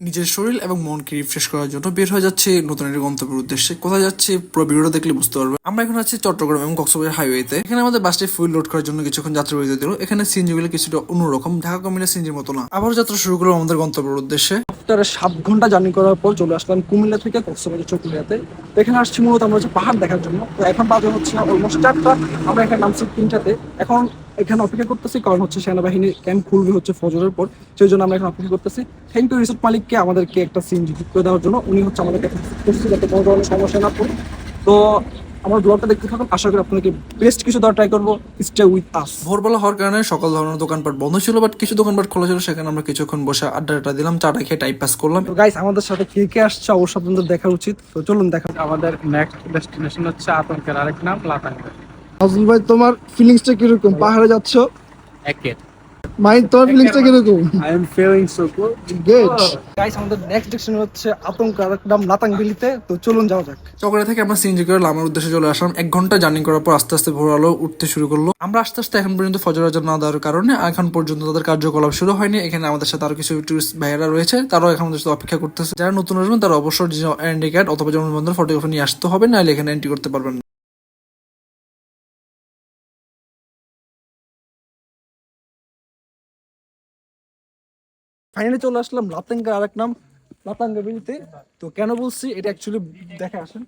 নিজের শরীর এবং মনকে রিফ্রেশ করার জন্য বের হয়ে যাচ্ছে নতুন একটি গন্তব্যের উদ্দেশ্যে। কোথায় যাচ্ছে পুরো ভিডিওটা দেখলে বুঝতে পারবে। আমরা এখন আছি চট্টগ্রাম এবং কক্সবাজার হাইওয়েতে। এখানে আমাদের বাসটি ফুল লোড করার জন্য কিছুক্ষণ যাত্রা বিরতি দিল। এখানে সিএনজি গুলো কিছুটা অন্যরকম, ঢাকা কমিউনিটি সিএনজির মতো না। আবার যাত্রা শুরু করলো আমাদের গন্তব্যের উদ্দেশ্যে। আফটার 7 ঘন্টা জার্নি করার পর চলে আসলাম কুমিল্লা থেকে কক্সবাজার চকুরিয়াতে। তো এখানে আসছি মূলত আমরা হচ্ছে পাহাড় দেখার জন্য। তো এখন বাজে হচ্ছে অলমোস্ট 4টা। আমরা এখানে নামছি 3টাতে। এখন এখানে অপেক্ষা করতেছি, কারণ হচ্ছে সেনাবাহিনী ক্যাম্প খুলবে হচ্ছে ফজরের পর, সেই জন্য আমরা এখন অপেক্ষা করতেছি। থ্যাংক ইউ রিসোর্ট মালিককে আমাদেরকে একটা সিএনজি বুক করে দেওয়ার জন্য। উনি হচ্ছে আমাদেরকে করছে যাতে কোনো ধরনের সমস্যা না পড়ে। তো আমার ব্লগটা দেখতে থাকুন, আশা করি আপনাদেরকে বেস্ট কিছু দেওয়ার ট্রাই করবো। Stay with us. ভোরবেলা হওয়ার কারণে সকল ধরনের দোকানপাট বন্ধ ছিল, বাট কিছু দোকানপাট খোলা ছিল। সেখানে আমরা কিছুক্ষণ বসে আড্ডা দিলাম, চাটা খেয়ে টাইম পাস করলাম। তো গাইস, আমাদের সাথে কে কে আসছে অবশ্যই আপনাদের দেখা উচিত। তো চলুন দেখা। আমাদের নেক্সট ডেস্টিনেশন হচ্ছে আতঙ্কের আরেক নাম লাতাঙ্গা। নাজমুল ভাই, তোমার ফিলিংসটা কিরকম? পাহাড়ে যাচ্ছ, একের মাইন্ড, তোমার ফিলিংসটা কিরকম? I am feeling so good. Good. Guys, আমাদের নেক্সট ডেস্টিনেশন হচ্ছে আতঙ্ক আরেকদম লাতাংবিলিতে। তো চলুন যাওয়া যাক। চকরা থেকে আমরা সিএনজি করে লামার উদ্দেশ্যে চলে আসলাম। 1 ঘন্টা জার্নি করার পর আস্তে আস্তে ভোর আলো উঠতে শুরু করলো। আমরা আস্তে আস্তে এখন পর্যন্ত ফজর আজান না দেওয়ার কারণে এখন পর্যন্ত তাদের কার্যকলাপ শুরু হয়নি। এখানে আমাদের সাথে আরো কিছু টুরিস্ট ভাইয়েরা রয়েছে, তারাও এখন আমাদের সাথে অপেক্ষা করতেছে। যারা নতুন আসবেন তারা অবশ্যই এনআইডি কার্ড অথবা জন্মনিবন্ধন ফটোগ্রাফি নিয়ে আসতে হবে, নাহলে এখানে এন্ট্রি করতে পারবেন না। ফাইনালি চলে আসলাম লাতাঙ্গা আরেক নাম লাতাঙ্গা বিলিতে। তো কেন বলছি এটা অ্যাকচুয়ালি দেখে আসেন।